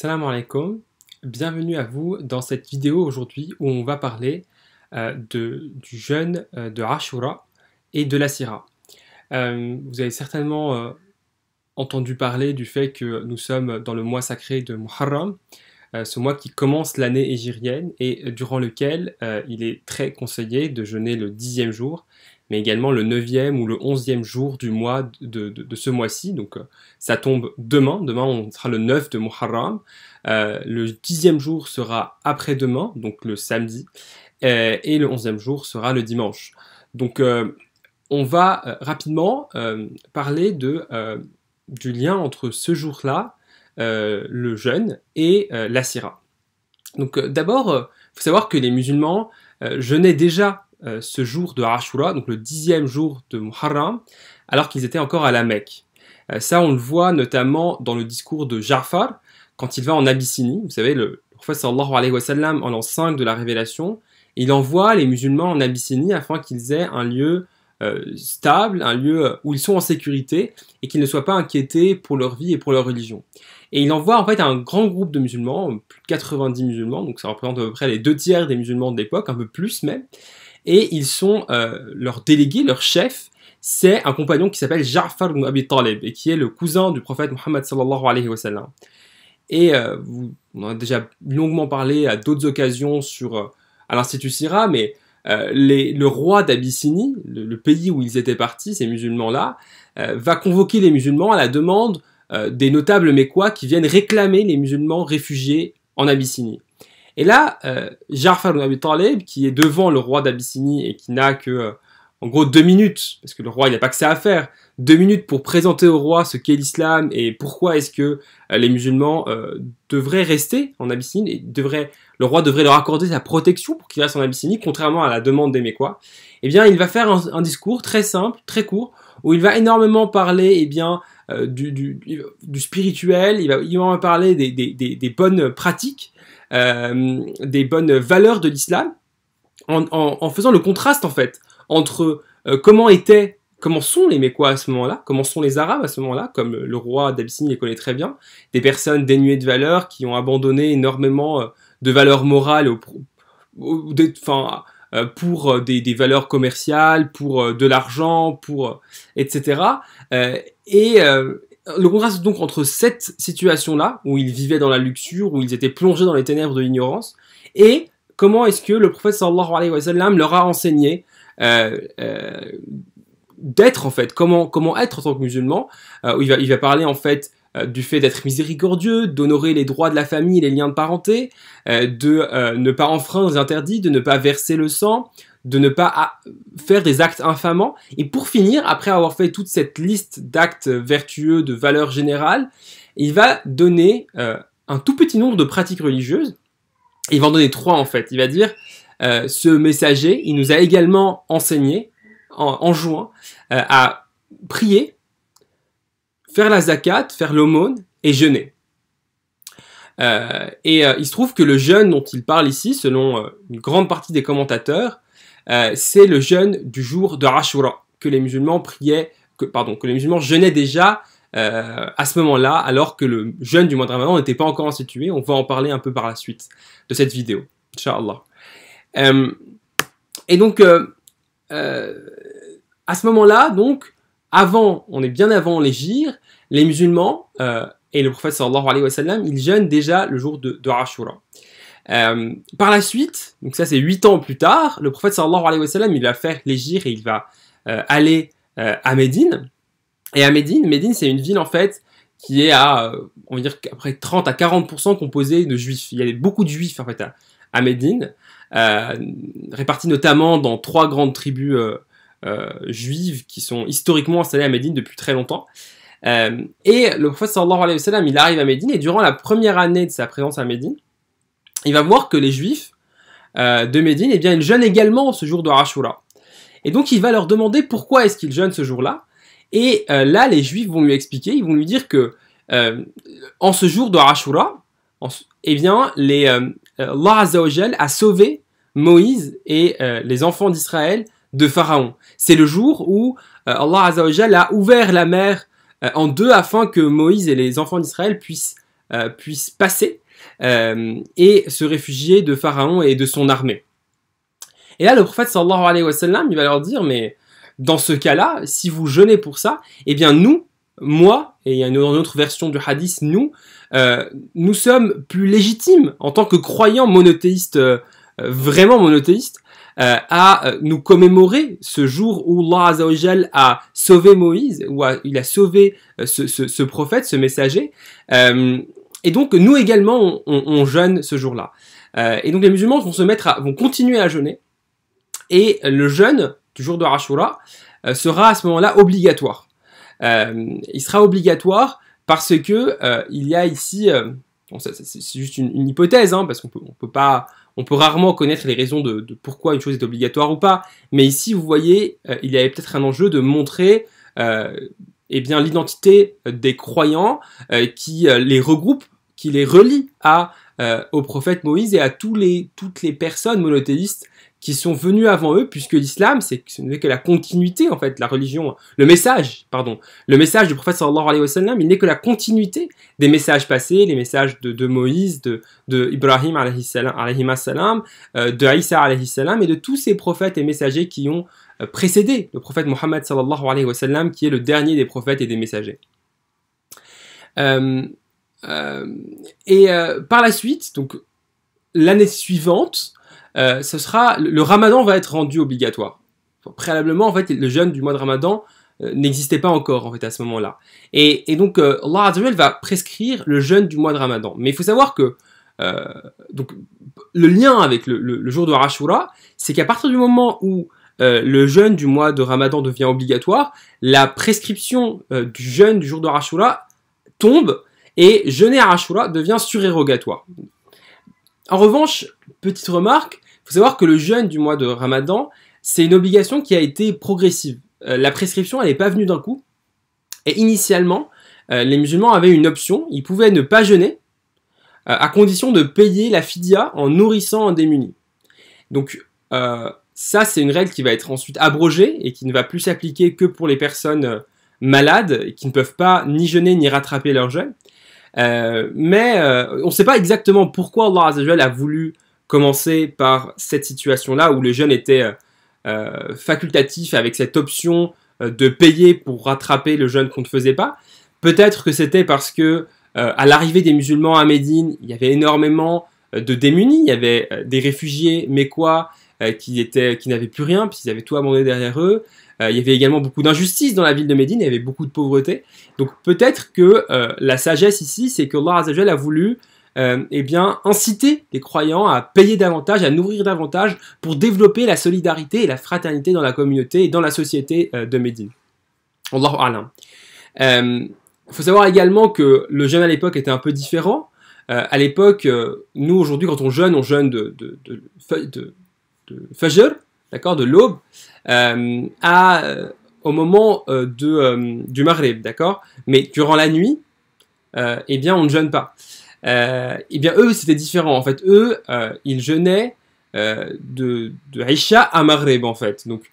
Salam alaikum, bienvenue à vous dans cette vidéo aujourd'hui où on va parler du jeûne de Ashura et de la Sira. Vous avez certainement entendu parler du fait que nous sommes dans le mois sacré de Muharram, ce mois qui commence l'année hégirienne et durant lequel il est très conseillé de jeûner le 10e jour, mais également le 9e ou le 11e jour du mois de ce mois-ci. Donc ça tombe demain, on sera le 9 de Muharram. Le 10e jour sera après-demain, donc le samedi, et le 11e jour sera le dimanche. Donc on va rapidement parler du lien entre ce jour-là, le jeûne, et la Sira. Donc d'abord, il faut savoir que les musulmans jeûnaient déjà ce jour de Ashura, donc le 10e jour de Muharram, alors qu'ils étaient encore à la Mecque. Ça, on le voit notamment dans le discours de Ja'far, quand il va en Abyssinie. Vous savez, le prophète sallallahu alayhi wa sallam, en l'an 5 de la Révélation, il envoie les musulmans en Abyssinie afin qu'ils aient un lieu stable, un lieu où ils sont en sécurité et qu'ils ne soient pas inquiétés pour leur vie et pour leur religion. Et il envoie en fait un grand groupe de musulmans, plus de 90 musulmans, donc ça représente à peu près les 2/3 des musulmans de l'époque, un peu plus même, et ils sont leurs délégués, leur chef, c'est un compagnon qui s'appelle Ja'far ibn Abi Talib, et qui est le cousin du prophète Muhammad sallallahu alayhi wa sallam. Et on en a déjà longuement parlé à d'autres occasions à l'Institut Sira, mais le roi d'Abyssinie, le pays où ils étaient partis, ces musulmans-là, va convoquer les musulmans à la demande des notables mécois qui viennent réclamer les musulmans réfugiés en Abyssinie. Et là, Ja'far ibn Abi Talib, qui est devant le roi d'Abyssinie et qui n'a que, en gros, 2 minutes, parce que le roi il n'a pas que ça à faire, 2 minutes pour présenter au roi ce qu'est l'islam et pourquoi est-ce que les musulmans devraient rester en Abyssinie, et le roi devrait leur accorder sa protection pour qu'ils restent en Abyssinie, contrairement à la demande des Mécois. Eh bien, il va faire un discours très simple, très court, où il va énormément parler du spirituel, il va énormément parler des bonnes pratiques, des bonnes valeurs de l'islam, en faisant le contraste en fait entre comment sont les Mécois à ce moment-là, comment sont les Arabes à ce moment-là, comme le roi d'Abyssinie les connaît très bien, des personnes dénuées de valeurs qui ont abandonné énormément de valeurs morales pour des valeurs commerciales, pour de l'argent, etc. Le contraste donc entre cette situation-là, où ils vivaient dans la luxure, où ils étaient plongés dans les ténèbres de l'ignorance, et comment est-ce que le prophète sallallahu alayhi wa sallam leur a enseigné d'être en fait, comment être en tant que musulman, où il va parler en fait du fait d'être miséricordieux, d'honorer les droits de la famille et les liens de parenté, de ne pas enfreindre les interdits, de ne pas verser le sang, de ne pas faire des actes infamants. Et pour finir, après avoir fait toute cette liste d'actes vertueux, de valeurs générales, il va donner un tout petit nombre de pratiques religieuses. Il va en donner 3 en fait. Il va dire, ce messager, il nous a également enseigné, en juin, à prier, faire la zakat, faire l'aumône et jeûner. Il se trouve que le jeûne dont il parle ici, selon une grande partie des commentateurs, c'est le jeûne du jour de Ashura, que les musulmans jeûnaient déjà à ce moment-là, alors que le jeûne du mois de Ramadan n'était pas encore institué. On va en parler un peu par la suite de cette vidéo, Inch'Allah. À ce moment-là, donc, on est bien avant l'hégire, les musulmans et le prophète sallallahu alayhi wa sallam, ils jeûnent déjà le jour de Ashura. Par la suite, donc ça c'est 8 ans plus tard, le prophète sallallahu alayhi wa sallam, il va faire l'hégire et il va aller à Médine. Et à Médine c'est une ville en fait qui est on va dire après 30 à 40% composée de juifs. Il y a beaucoup de juifs en fait à Médine, répartis notamment dans 3 grandes tribus juives qui sont historiquement installées à Médine depuis très longtemps. Et le prophète sallallahu alayhi wa sallam, il arrive à Médine et durant la première année de sa présence à Médine, il va voir que les juifs de Médine, eh bien, ils jeûnent également ce jour de Ashura. Et donc il va leur demander pourquoi est-ce qu'ils jeûnent ce jour-là. Et là, les juifs vont lui expliquer, ils vont lui dire que en ce jour de Ashura, eh bien, Allah Azza wa Jal a sauvé Moïse et les enfants d'Israël de Pharaon. C'est le jour où Allah Azza wa Jal a ouvert la mer en deux afin que Moïse et les enfants d'Israël puissent puissent passer et se réfugier de Pharaon et de son armée. Et là, le prophète sallallahu alayhi wa sallam, il va leur dire, mais dans ce cas-là, si vous jeûnez pour ça, eh bien nous, moi, et il y a une autre version du hadith, nous sommes plus légitimes en tant que croyants monothéistes, vraiment monothéistes, à nous commémorer ce jour où Allah Azza wa Jal a sauvé Moïse, où il a sauvé ce prophète, ce messager. Et donc nous également, on jeûne ce jour-là. Et donc les musulmans vont continuer à jeûner. Et le jeûne du jour de Ashura sera à ce moment-là obligatoire. Il sera obligatoire parce que il y a ici, bon, c'est juste une hypothèse, hein, parce on peut rarement connaître les raisons de pourquoi une chose est obligatoire ou pas. Mais ici, vous voyez, il y avait peut-être un enjeu de montrer eh bien l'identité des croyants qui les regroupe, qui les relie au prophète Moïse et à toutes les personnes monothéistes qui sont venus avant eux, puisque l'islam, ce n'est que la continuité, en fait, la religion, le message du prophète sallallahu alayhi wa sallam, il n'est que la continuité des messages passés, les messages de Moïse, de Ibrahim alayhi salam, de Isa alayhi salam, et de tous ces prophètes et messagers qui ont précédé le prophète Mohammed sallallahu alayhi wa sallam, qui est le dernier des prophètes et des messagers. Par la suite, donc l'année suivante, le ramadan va être rendu obligatoire. Préalablement, en fait, le jeûne du mois de ramadan n'existait pas encore, en fait, à ce moment-là. Et donc, Allah Azza wa Jal va prescrire le jeûne du mois de ramadan. Mais il faut savoir que donc, le lien avec le jour de Ashura, c'est qu'à partir du moment où le jeûne du mois de ramadan devient obligatoire, la prescription du jeûne du jour de Ashura tombe et jeûner à Ashura devient surérogatoire. En revanche, petite remarque, il faut savoir que le jeûne du mois de Ramadan, c'est une obligation qui a été progressive. La prescription, elle n'est pas venue d'un coup. Et initialement, les musulmans avaient une option, ils pouvaient ne pas jeûner, à condition de payer la fidya en nourrissant un démuni. Donc ça, c'est une règle qui va être ensuite abrogée et qui ne va plus s'appliquer que pour les personnes malades et qui ne peuvent pas ni jeûner ni rattraper leur jeûne. Mais on ne sait pas exactement pourquoi Allah Azza wa Jal a voulu commencer par cette situation-là où le jeûne était facultatif avec cette option de payer pour rattraper le jeûne qu'on ne faisait pas. Peut-être que c'était parce que à l'arrivée des musulmans à Médine, il y avait énormément de démunis, il y avait des réfugiés mécois qui n'avaient plus rien puisqu'ils avaient tout abandonné derrière eux. Il y avait également beaucoup d'injustice dans la ville de Médine, il y avait beaucoup de pauvreté. Donc peut-être que la sagesse ici, c'est que Allah Azza wa Jal a voulu eh bien, inciter les croyants à payer davantage, à nourrir davantage pour développer la solidarité et la fraternité dans la communauté et dans la société de Médine. Allahu a'lam. Il faut savoir également que le jeûne à l'époque était un peu différent. À l'époque, nous aujourd'hui quand on jeûne de Fajr, d'accord, de l'aube, au moment du Maghrib, d'accord. Mais durant la nuit, eh bien, on ne jeûne pas. Eh bien, eux, c'était différent. En fait, eux, ils jeûnaient de Aïcha à Maghrib, en fait. Donc,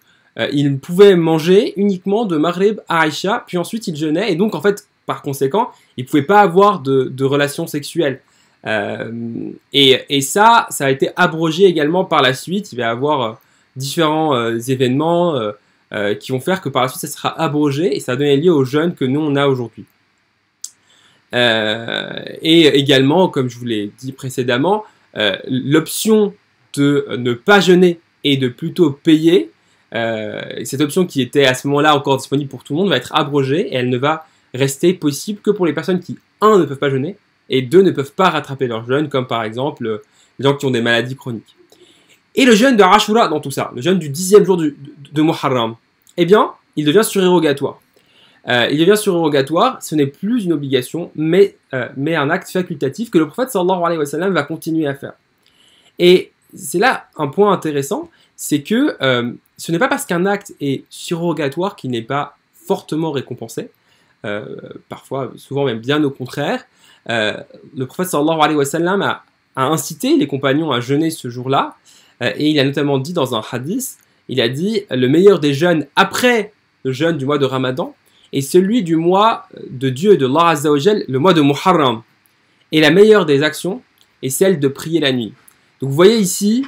ils pouvaient manger uniquement de Maghrib à Aïcha, puis ensuite ils jeûnaient. Et donc, en fait, par conséquent, ils ne pouvaient pas avoir de relations sexuelles. Et ça a été abrogé également par la suite. Il va y avoir différents événements qui vont faire que par la suite, ça sera abrogé et ça va donner lieu au jeûne que nous, on a aujourd'hui. Et également, comme je vous l'ai dit précédemment, l'option de ne pas jeûner et de plutôt payer, cette option qui était à ce moment-là encore disponible pour tout le monde va être abrogée et elle ne va rester possible que pour les personnes qui, 1, ne peuvent pas jeûner et 2, ne peuvent pas rattraper leur jeûne, comme par exemple les gens qui ont des maladies chroniques. Et le jeûne de Ashura dans tout ça, le jeûne du 10e jour de Muharram, eh bien, il devient surérogatoire. Ce n'est plus une obligation, mais un acte facultatif que le prophète sallallahu alayhi wa sallam va continuer à faire. Et c'est là un point intéressant, c'est que ce n'est pas parce qu'un acte est surérogatoire qu'il n'est pas fortement récompensé, parfois, souvent même bien au contraire. Le prophète sallallahu alayhi wa sallam a incité les compagnons à jeûner ce jour-là, et il a notamment dit dans un hadith, il a dit « Le meilleur des jeûnes après le jeûne du mois de Ramadan, et celui du mois de Dieu, de Allah Azza wa Jal, le mois de Muharram. Et la meilleure des actions est celle de prier la nuit. Donc vous voyez ici,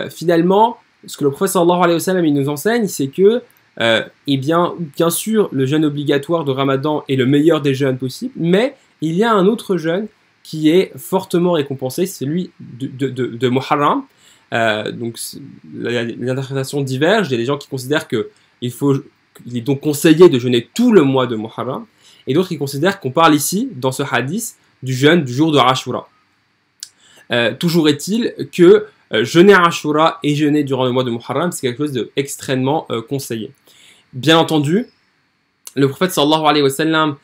finalement, ce que le prophète sallallahu alayhi wa sallam il nous enseigne, c'est que, eh bien sûr, le jeûne obligatoire de Ramadan est le meilleur des jeûnes possibles, mais il y a un autre jeûne qui est fortement récompensé, c'est celui de Muharram. Donc les interprétations divergent. Il y a des gens qui considèrent qu'il est donc conseillé de jeûner tout le mois de Muharram, et d'autres qui considèrent qu'on parle ici, dans ce hadith, du jeûne du jour de Ashura. Toujours est-il que jeûner Ashura et jeûner durant le mois de Muharram, c'est quelque chose d'extrêmement conseillé. Bien entendu, le prophète sallallahu alayhi wa sallam,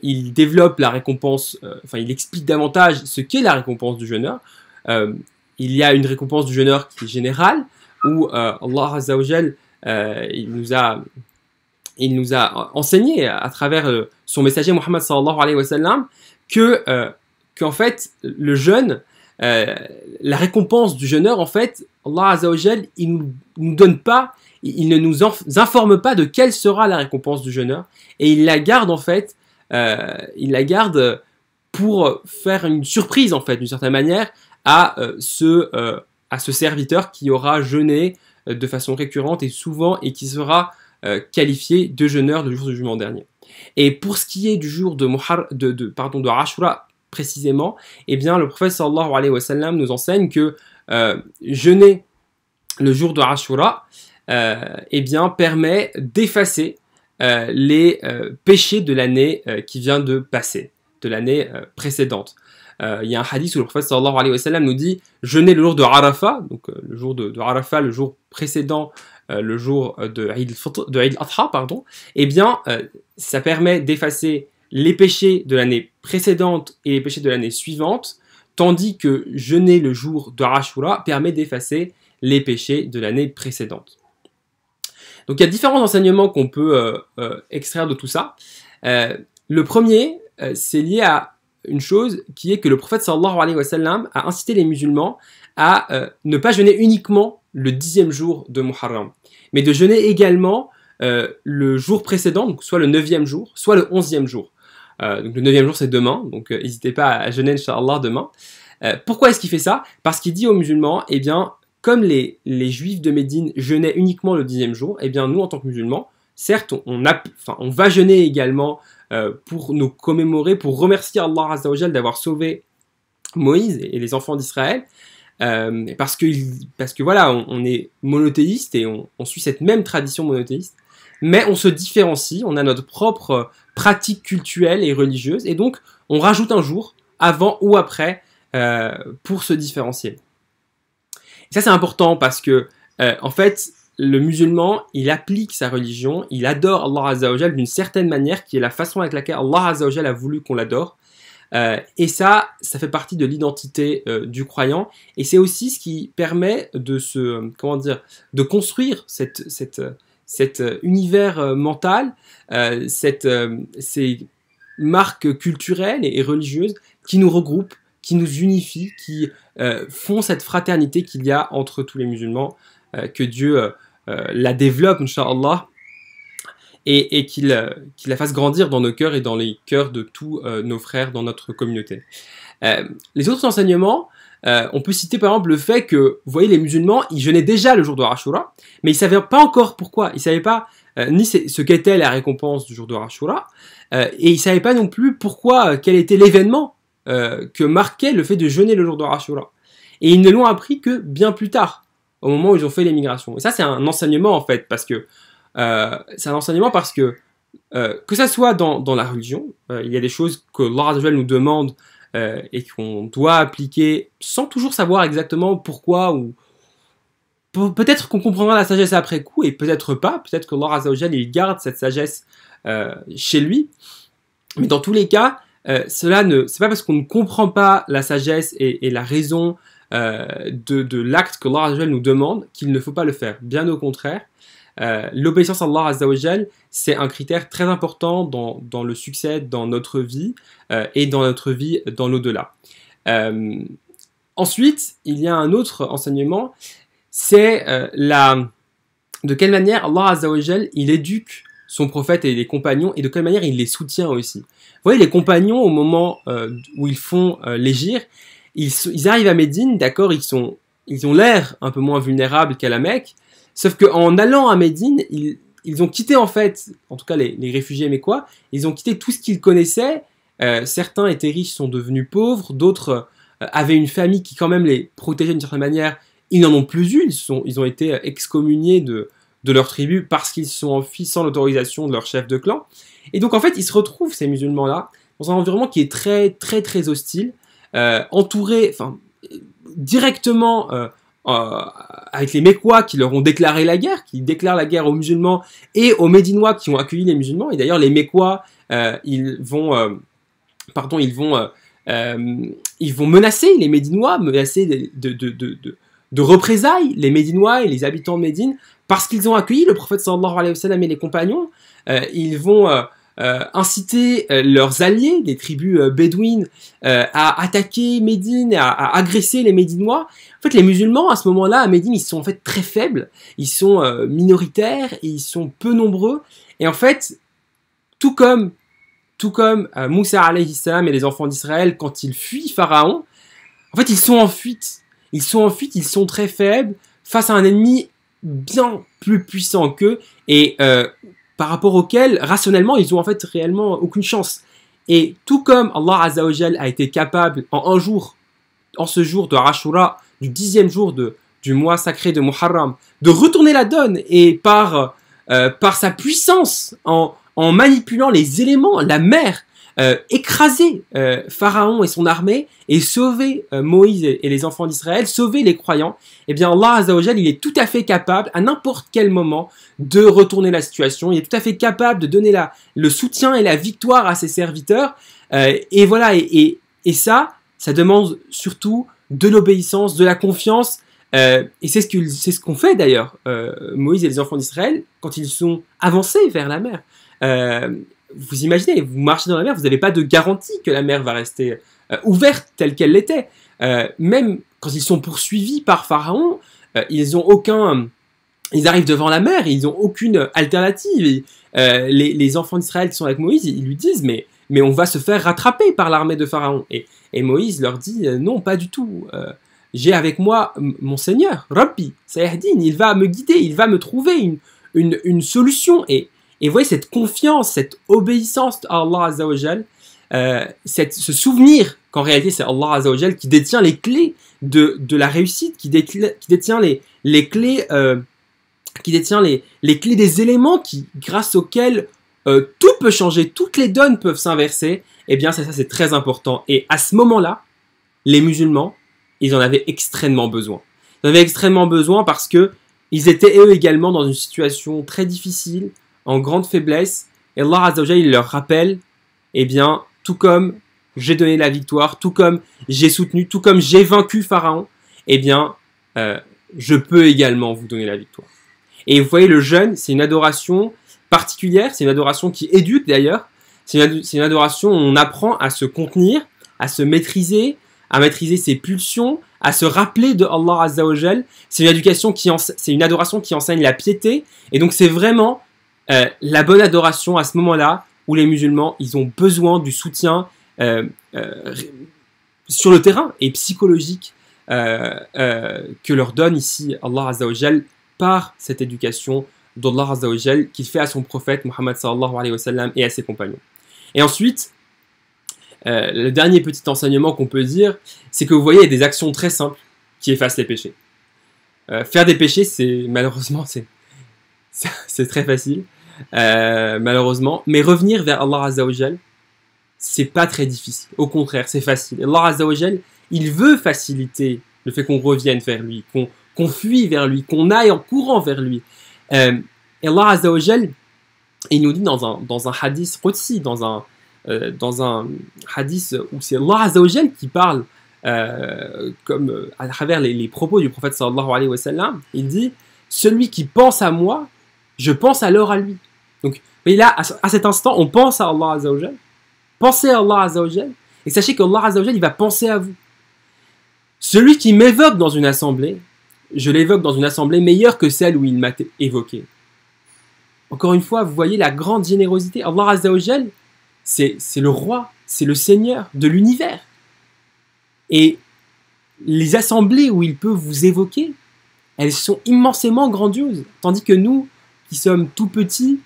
il développe la récompense, il explique davantage ce qu'est la récompense du jeûneur. Il y a une récompense du jeûneur qui est générale, où Allah Azza wa Jal, il nous a enseigné à travers son messager Muhammad sallallahu alayhi wa sallam qu'en fait le jeûne, la récompense du jeûneur, en fait, Allah Azza wa Jal, il nous donne pas, il ne nous informe pas de quelle sera la récompense du jeûneur, et il la garde en fait, pour faire une surprise en fait, d'une certaine manière, à ce serviteur qui aura jeûné de façon récurrente et souvent, et qui sera qualifié de jeûneur le jour du jugement dernier. Et pour ce qui est du jour de Ashura précisément, eh bien le prophète sallallahu alayhi wa sallam nous enseigne que jeûner le jour de Ashura eh bien permet d'effacer les péchés de l'année qui vient de passer, de l'année précédente. Il y a un hadith où le prophète sallallahu alayhi wa sallam nous dit jeûner le jour de Arafat, donc le jour de Arafat, le jour précédent, le jour de Eid al-Adha, pardon, eh bien ça permet d'effacer les péchés de l'année précédente et les péchés de l'année suivante, tandis que jeûner le jour de Ashura permet d'effacer les péchés de l'année précédente. Donc il y a différents enseignements qu'on peut extraire de tout ça. Le premier, c'est lié à une chose qui est que le prophète sallallahu alayhi wa sallam a incité les musulmans à ne pas jeûner uniquement le 10e jour de Muharram, mais de jeûner également le jour précédent, donc soit le 9e jour, soit le 11e jour. Donc le 9e jour c'est demain, donc n'hésitez pas à jeûner Inch'Allah demain. Pourquoi est-ce qu'il fait ça? Parce qu'il dit aux musulmans, eh bien, comme les juifs de Médine jeûnaient uniquement le 10e jour, eh bien nous en tant que musulmans, certes on va jeûner également pour nous commémorer, pour remercier Allah Azza wa Jal d'avoir sauvé Moïse et les enfants d'Israël, parce que voilà, on est monothéiste et on suit cette même tradition monothéiste, mais on se différencie, on a notre propre pratique culturelle et religieuse, et donc on rajoute un jour avant ou après pour se différencier. Et ça c'est important parce que en fait le musulman il applique sa religion, il adore Allah Azza wa Jal d'une certaine manière qui est la façon avec laquelle Allah Azza wa Jal a voulu qu'on l'adore. Et ça fait partie de l'identité du croyant, et c'est aussi ce qui permet de construire cet univers mental, ces marques culturelles et religieuses qui nous regroupent, qui nous unifient, qui font cette fraternité qu'il y a entre tous les musulmans, que Dieu la développe, Inch'Allah, et qu'il la fasse grandir dans nos cœurs et dans les cœurs de tous nos frères dans notre communauté. Les autres enseignements, on peut citer par exemple le fait que, vous voyez, les musulmans, ils jeûnaient déjà le jour de Ashura, mais ils ne savaient pas encore pourquoi. Ils ne savaient pas ni ce qu'était la récompense du jour de Ashura, et ils ne savaient pas non plus pourquoi, quel était l'événement que marquait le fait de jeûner le jour de Ashura. Et ils ne l'ont appris que bien plus tard, au moment où ils ont fait l'émigration. Et ça, c'est un enseignement en fait, parce que que ça soit dans la religion, il y a des choses que Allah Azza wa Jal nous demande et qu'on doit appliquer sans toujours savoir exactement pourquoi, ou peut-être qu'on comprendra la sagesse après coup et peut-être pas, peut-être que Allah Azza wa Jal il garde cette sagesse chez lui, mais dans tous les cas, c'est pas parce qu'on ne comprend pas la sagesse et la raison de l'acte que Allah Azza wa Jal nous demande qu'il ne faut pas le faire, bien au contraire. L'obéissance à Allah Azza wa Jal, c'est un critère très important dans le succès dans notre vie et dans notre vie dans l'au-delà. Ensuite, il y a un autre enseignement, c'est de quelle manière Allah Azza wa Jal, il éduque son prophète et les compagnons, et de quelle manière il les soutient aussi. Vous voyez, les compagnons, au moment où ils font l'hégire, ils arrivent à Médine, d'accord, ils ont l'air un peu moins vulnérables qu'à la Mecque, sauf qu'en allant à Médine, ils ont quitté en fait, en tout cas les réfugiés mécois, ils ont quitté tout ce qu'ils connaissaient. Certains étaient riches, sont devenus pauvres, d'autres avaient une famille qui quand même les protégeait d'une certaine manière. Ils n'en ont plus eu, ils ont été excommuniés de leur tribu parce qu'ils se sont enfuis sans l'autorisation de leur chef de clan. Et donc en fait, ils se retrouvent, ces musulmans-là, dans un environnement qui est très très très hostile, entourés, enfin, directement avec les Mécois qui leur ont déclaré la guerre, qui déclarent la guerre aux musulmans et aux Médinois qui ont accueilli les musulmans. Et d'ailleurs, les Mécois, ils vont menacer les Médinois, menacer de représailles les Médinois et les habitants de Médine parce qu'ils ont accueilli le prophète sallallahu alayhi wa sallam et les compagnons. Ils vont inciter leurs alliés, des tribus bédouines, à attaquer Médine, à agresser les Médinois. En fait, les musulmans, à ce moment-là, à Médine, ils sont en fait très faibles, ils sont minoritaires, et ils sont peu nombreux. Et en fait, tout comme Moussa alayhi salam et les enfants d'Israël, quand ils fuient Pharaon, en fait, ils sont en fuite. Ils sont très faibles face à un ennemi bien plus puissant qu'eux et par rapport auquel, rationnellement, ils ont en fait réellement aucune chance. Et tout comme Allah Azza wa Jal a été capable en ce jour de Ashura, du 10e jour du mois sacré de Muharram, de retourner la donne et par sa puissance, en manipulant les éléments, la mer, écraser Pharaon et son armée et sauver Moïse et les enfants d'Israël, sauver les croyants, eh bien Allah Azza wa Jal, il est tout à fait capable à n'importe quel moment de retourner la situation, il est tout à fait capable de donner le soutien et la victoire à ses serviteurs, et voilà, et ça demande surtout de l'obéissance, de la confiance, et c'est ce qu'ont fait d'ailleurs Moïse et les enfants d'Israël quand ils sont avancés vers la mer. Vous imaginez, vous marchez dans la mer, vous n'avez pas de garantie que la mer va rester ouverte telle qu'elle l'était. Même quand ils sont poursuivis par Pharaon, ils arrivent devant la mer et ils n'ont aucune alternative. Et, les enfants d'Israël qui sont avec Moïse, ils lui disent mais on va se faire rattraper par l'armée de Pharaon. Et Moïse leur dit non, pas du tout. J'ai avec moi mon Seigneur, Rabbi, Sayahdin, il va me guider, il va me trouver une solution. Et vous voyez cette confiance, cette obéissance à Allah Azza wa Jal, ce souvenir qu'en réalité c'est Allah Azza wa Jal qui détient les clés de la réussite, qui détient les clés, les clés des éléments grâce auxquels tout peut changer, toutes les donnes peuvent s'inverser. Eh bien ça c'est très important. Et à ce moment-là, les musulmans, ils en avaient extrêmement besoin. Ils en avaient extrêmement besoin parce que ils étaient eux également dans une situation très difficile, en grande faiblesse, et Allah Azza wa Jalla, il leur rappelle, eh bien, tout comme j'ai donné la victoire, tout comme j'ai soutenu, tout comme j'ai vaincu Pharaon, eh bien, je peux également vous donner la victoire. Et vous voyez, le jeûne, c'est une adoration particulière, c'est une adoration qui éduque d'ailleurs, c'est une adoration où on apprend à se contenir, à se maîtriser, à maîtriser ses pulsions, à se rappeler de Allah Azza wa Jalla. C'est une adoration qui enseigne la piété, et donc c'est vraiment la bonne adoration à ce moment-là où les musulmans, ils ont besoin du soutien sur le terrain et psychologique que leur donne ici Allah Azza wa Jal par cette éducation d'Allah Azza wa Jal qu'il fait à son prophète Muhammad sallallahu alayhi wa sallam et à ses compagnons. Et ensuite, le dernier petit enseignement qu'on peut dire, c'est que vous voyez, il y a des actions très simples qui effacent les péchés. Faire des péchés, malheureusement, c'est très facile, malheureusement. Mais revenir vers Allah Azza wa Jal, c'est pas très difficile. Au contraire, c'est facile. Allah Azza wa Jal, il veut faciliter le fait qu'on revienne vers lui, qu'on fuit vers lui, qu'on aille en courant vers lui. Et Allah Azza wa Jal, il nous dit dans un hadith qudsi, dans un hadith où c'est Allah Azza wa Jal qui parle à travers les propos du prophète sallallahu alayhi wa sallam, il dit « Celui qui pense à moi, je pense alors à lui. » Donc, mais là, à cet instant, on pense à Allah Azza wa Jal. Pensez à Allah Azza wa Jal, et sachez qu'Allah Azza wa Jal, il va penser à vous. Celui qui m'évoque dans une assemblée, je l'évoque dans une assemblée meilleure que celle où il m'a évoqué. Encore une fois, vous voyez la grande générosité. Allah Azza wa Jal, c'est le roi, c'est le Seigneur de l'univers. Et les assemblées où il peut vous évoquer, elles sont immensément grandioses. Tandis que nous, qui sommes tout petits,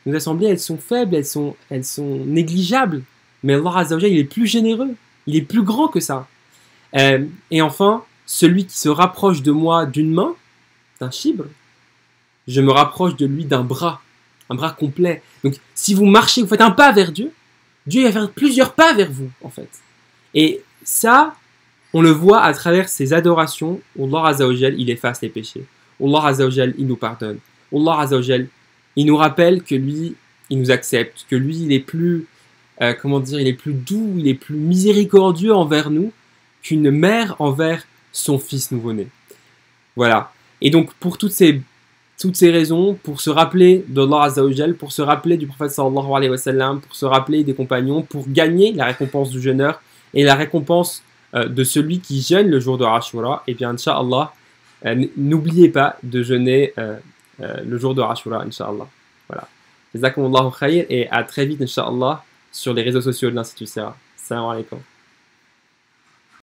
nos assemblées, elles sont faibles, elles sont négligeables. Mais Allah Azza wa Jal, il est plus généreux, il est plus grand que ça. Et enfin, celui qui se rapproche de moi d'une main, d'un chibre, je me rapproche de lui d'un bras complet. Donc, si vous marchez, vous faites un pas vers Dieu, Dieu va faire plusieurs pas vers vous, en fait. Et ça, on le voit à travers ces adorations où Allah Azza wa Jal, il efface les péchés. Allah Azza wa Jal, il nous pardonne. Allah Azza wa Jal, il nous rappelle que lui, il nous accepte, que lui, il est plus, il est plus doux, il est plus miséricordieux envers nous qu'une mère envers son fils nouveau-né. Voilà. Et donc, pour toutes ces raisons, pour se rappeler d'Allah Azza wa Jal, pour se rappeler du prophète sallallahu alayhi wa sallam, pour se rappeler des compagnons, pour gagner la récompense du jeûneur et la récompense de celui qui jeûne le jour de Ashura, et bien, Inch'Allah, n'oubliez pas de jeûner le jour de Ashura, Inch'Allah. Voilà. Jazakumullahu khayr et à très vite, Inch'Allah, sur les réseaux sociaux de l'Institut Sera. Salam alaikum.